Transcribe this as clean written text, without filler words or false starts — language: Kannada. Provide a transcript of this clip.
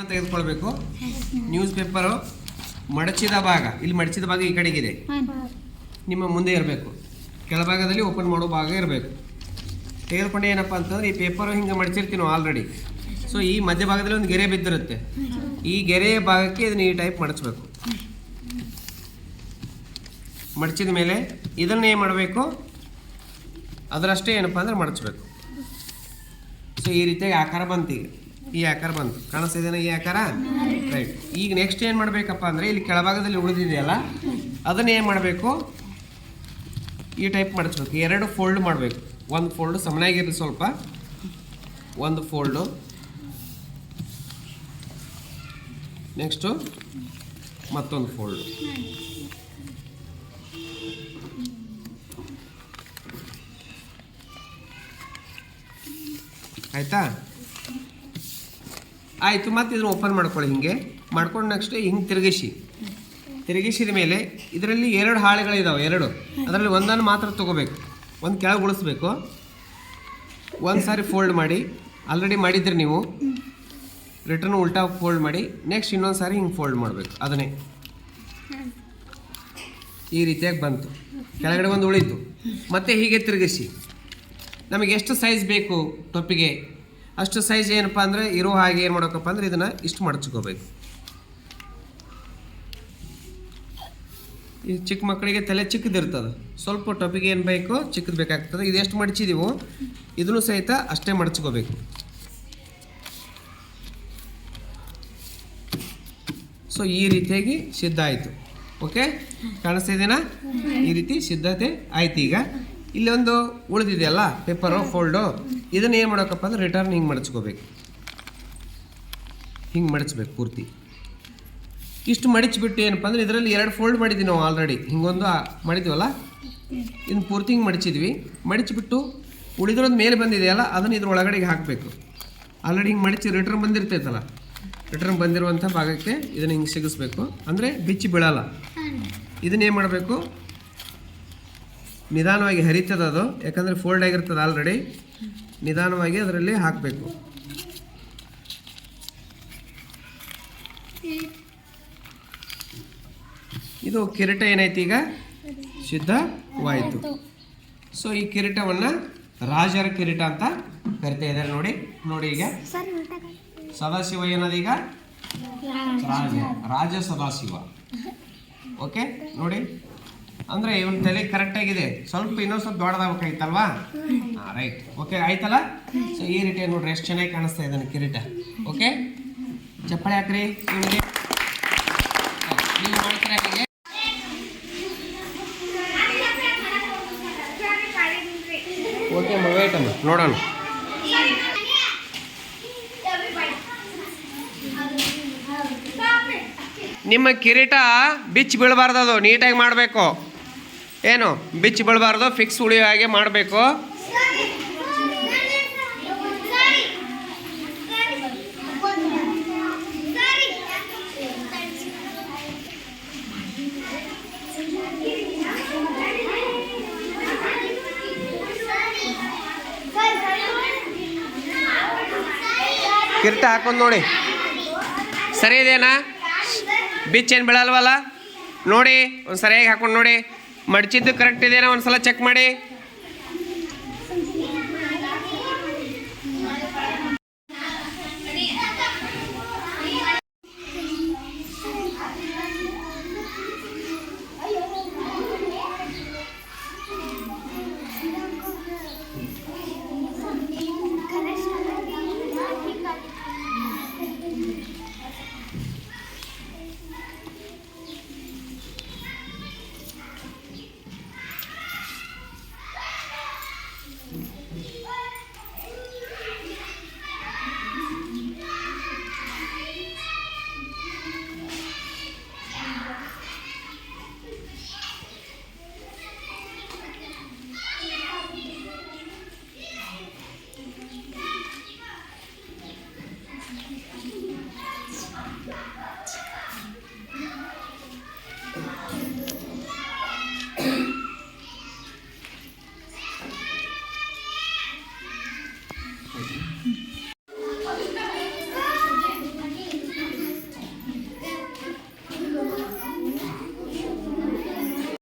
ತೆಗೆದುಕೊಳ್ಬೇಕು. ನ್ಯೂಸ್ ಪೇಪರು ಮಡಚಿದ ಭಾಗ, ಇಲ್ಲಿ ಮಡಚಿದ ಭಾಗ ಈ ಕಡೆಗಿದೆ, ನಿಮ್ಮ ಮುಂದೆ ಇರಬೇಕು. ಕೆಳಭಾಗದಲ್ಲಿ ಓಪನ್ ಮಾಡೋ ಭಾಗ ಇರಬೇಕು. ತೆಗೆದುಕೊಂಡು ಏನಪ್ಪ ಅಂತಂದ್ರೆ ಈ ಪೇಪರು ಹಿಂಗೆ ಮಡಚಿರ್ತೀವಿ ನಾವು ಆಲ್ರೆಡಿ. ಸೊ ಈ ಮಧ್ಯಭಾಗದಲ್ಲಿ ಒಂದು ಗೆರೆ ಬಿದ್ದಿರುತ್ತೆ. ಈ ಗೆರೆಯ ಭಾಗಕ್ಕೆ ಇದನ್ನು ಈ ಟೈಪ್ ಮಡಚಬೇಕು. ಮಡಚಿದ ಮೇಲೆ ಇದನ್ನು ಏನು ಮಾಡಬೇಕು, ಅದರಷ್ಟೇ ಏನಪ್ಪ ಅಂದ್ರೆ ಮಡಚಬೇಕು. ಸೊ ಈ ರೀತಿಯಾಗಿ ಆಕಾರ ಬಂತು. ಈಗ ಈ ಆಕಾರ ಬಂತು, ಕಾಣಿಸ್ತಿದ್ದೇನೆ ಈ ಆಕಾರ, ರೈಟ್. ಈಗ ನೆಕ್ಸ್ಟ್ ಏನು ಮಾಡಬೇಕಪ್ಪ ಅಂದರೆ ಇಲ್ಲಿ ಕೆಳಭಾಗದಲ್ಲಿ ಉಳಿದಿದೆಯಲ್ಲ ಅದನ್ನು ಏನು ಮಾಡಬೇಕು, ಈ ಟೈಪ್ ಮಡಚಬೇಕು. 2 ಫೋಲ್ಡ್ ಮಾಡಬೇಕು. ಒಂದು ಫೋಲ್ಡು ಸಮನಾಗಿರಲಿ, ಸ್ವಲ್ಪ ಒಂದು ಫೋಲ್ಡು, ನೆಕ್ಸ್ಟು ಮತ್ತೊಂದು ಫೋಲ್ಡು. ಆಯಿತಾ? ಆಯಿತು. ಮತ್ತು ಇದನ್ನು ಓಪನ್ ಮಾಡ್ಕೊಳ್ಳಿ. ಹಿಂಗೆ ಮಾಡ್ಕೊಂಡು ನೆಕ್ಸ್ಟ್ ಹಿಂಗೆ ತಿರುಗಿಸಿದ ಮೇಲೆ ಇದರಲ್ಲಿ 2 ಹಾಳೆಗಳಿದ್ದಾವೆ, 2. ಅದರಲ್ಲಿ ಒಂದನ್ನು ಮಾತ್ರ ತೊಗೋಬೇಕು, ಒಂದು ಕೆಳಗೆ ಉಳಿಸ್ಬೇಕು. ಒಂದು ಸಾರಿ ಫೋಲ್ಡ್ ಮಾಡಿ, ಆಲ್ರೆಡಿ ಮಾಡಿದ್ರಿ ನೀವು, ರಿಟರ್ನ್ ಉಲ್ಟಾ ಫೋಲ್ಡ್ ಮಾಡಿ, ನೆಕ್ಸ್ಟ್ ಇನ್ನೊಂದು ಸಾರಿ ಹಿಂಗೆ ಫೋಲ್ಡ್ ಮಾಡಬೇಕು. ಅದನ್ನೇ ಈ ರೀತಿಯಾಗಿ ಬಂತು. ಕೆಳಗಡೆ ಒಂದು ಉಳಿತು. ಮತ್ತು ಹೀಗೆ ತಿರುಗಿಸಿ ನಮಗೆ ಎಷ್ಟು ಸೈಜ್ ಬೇಕು ಟೊಪ್ಪಿಗೆ ಅಷ್ಟು ಸೈಜ್ ಏನಪ್ಪ ಅಂದರೆ ಇರೋ ಹಾಗೆ ಏನು ಮಾಡೋಕ್ಕಪ್ಪ ಅಂದರೆ ಇದನ್ನು ಇಷ್ಟು ಮಡಚ್ಕೋಬೇಕು. ಈ ಚಿಕ್ಕ ಮಕ್ಕಳಿಗೆ ತಲೆ ಚಿಕ್ಕದಿರ್ತದೆ, ಸ್ವಲ್ಪ ಟೊಪ್ಪಿಗೆ ಏನು ಬೇಕು ಚಿಕ್ಕದು ಬೇಕಾಗ್ತದೆ. ಇದು ಎಷ್ಟು ಮಡಚಿದೀವೋ ಇದನ್ನು ಸಹಿತ ಅಷ್ಟೇ ಮಡಚ್ಕೋಬೇಕು. ಸೊ ಈ ರೀತಿಯಾಗಿ ಸಿದ್ಧ ಆಯಿತು. ಓಕೆ, ಕಾಣಿಸ್ತಿದ್ದೀನಾ? ಈ ರೀತಿ ಸಿದ್ಧತೆ ಆಯ್ತು. ಈಗ ಇಲ್ಲಿ ಒಂದು ಉಳಿದಿದೆಯಲ್ಲ ಪೇಪರು ಫೋಲ್ಡು, ಇದನ್ನು ಏನು ಮಾಡೋಕ್ಕಪ್ಪ ಅಂದ್ರೆ ರಿಟರ್ನ್ ಹಿಂಗೆ ಮಡಚ್ಕೋಬೇಕು. ಹಿಂಗೆ ಮಡಚ್ಬೇಕು ಪೂರ್ತಿ. ಇಷ್ಟು ಮಡಚಿಬಿಟ್ಟು ಏನಪ್ಪ ಅಂದರೆ ಇದರಲ್ಲಿ 2 ಫೋಲ್ಡ್ ಮಾಡಿದ್ವಿ ನಾವು ಆಲ್ರೆಡಿ. ಹಿಂಗೊಂದು ಮಾಡಿದ್ವಲ್ಲ, ಇನ್ನು ಪೂರ್ತಿ ಹಿಂಗೆ ಮಡಚಿದ್ವಿ. ಮಡಚಿಬಿಟ್ಟು ಉಳಿದಿರೋದು ಮೇಲೆ ಬಂದಿದೆಯಲ್ಲ ಅದನ್ನು ಇದ್ರ ಒಳಗಡೆಗೆ ಹಾಕಬೇಕು. ಆಲ್ರೆಡಿ ಹಿಂಗೆ ಮಡಚಿ ರಿಟರ್ನ್ ಬಂದಿರ್ತೈತಲ್ಲ, ರಿಟರ್ನ್ ಬಂದಿರುವಂಥ ಭಾಗಕ್ಕೆ ಇದನ್ನು ಹಿಂಗೆ ಸಿಗಿಸ್ಬೇಕು. ಅಂದರೆ ಬಿಚ್ಚಿ ಬೀಳಲ್ಲ. ಇದನ್ನೇನು ಮಾಡಬೇಕು, ನಿಧಾನವಾಗಿ ಹರಿತದ ಅದು, ಯಾಕಂದರೆ ಫೋಲ್ಡ್ ಆಗಿರ್ತದೆ ಆಲ್ರೆಡಿ. ನಿಧಾನವಾಗಿ ಅದರಲ್ಲಿ ಹಾಕಬೇಕು. ಇದು ಕಿರೀಟ ಏನೈತಿ ಈಗ ಸಿದ್ಧವಾಯಿತು. ಸೊ ಈ ಕಿರೀಟವನ್ನು ರಾಜರ ಕಿರೀಟ ಅಂತ ಕರಿತಾ ಇದ್ದಾರೆ. ನೋಡಿ ಈಗ ಸದಾಶಿವ ಏನದೀಗ ರಾಜ ಸದಾಶಿವ. ಓಕೆ, ನೋಡಿ ಅಂದರೆ ಇವನ್ ತಲೆ ಕರೆಕ್ಟಾಗಿದೆ, ಸ್ವಲ್ಪ ಇನ್ನೊಂದು ಸ್ವಲ್ಪ ದೊಡ್ಡದಾಗಬೇಕಾಗಿತ್ತಲ್ವಾ? ರೈಟ್. ಓಕೆ, ಆಯ್ತಲ್ಲ? ಸೊ ಈ ರೀತಿ ನೋಡ್ರಿ ಎಷ್ಟು ಚೆನ್ನಾಗಿ ಕಾಣಿಸ್ತಾ ಇದ್ದಾನೆ ಕಿರೀಟ. ಓಕೆ, ಚಪ್ಪಾಳೆ ಹಾಕ್ರಿ ಇವನಿಗೆ. ನೀವು ಮಾಡ್ತೀರಾ ಹೀಗೆ? ಓಕೆ, ವೇಟ್ ಅಮ್ಮ ನೋಡೋಣ. ನಿಮ್ಮ ಕಿರೀಟ ಬಿಚ್ಚಿ ಬೀಳಬಾರ್ದು, ಅದು ನೀಟಾಗಿ ಮಾಡಬೇಕು. ಏನು ಬಿಚ್ಚಿ ಬೀಳಬಾರ್ದು, ಫಿಕ್ಸ್ ಉಳಿಯೋ ಹಾಗೆ ಮಾಡಬೇಕು. ಕಿರೀಟ ಹಾಕೊಂಡು ನೋಡಿ, ಸರಿ ಇದೆನಾ? ಬಿಚ್ಚೇನು ಬೀಳಲ್ವಲ್ಲ? ನೋಡಿ ಒಂದು ಸರಿಯಾಗಿ ಹಾಕೊಂಡು ನೋಡಿ, ಮಡಚಿದ್ದು ಕರೆಕ್ಟ್ ಇದೆಯಾ ಒಂದು ಸಲ ಚೆಕ್ ಮಾಡಿ.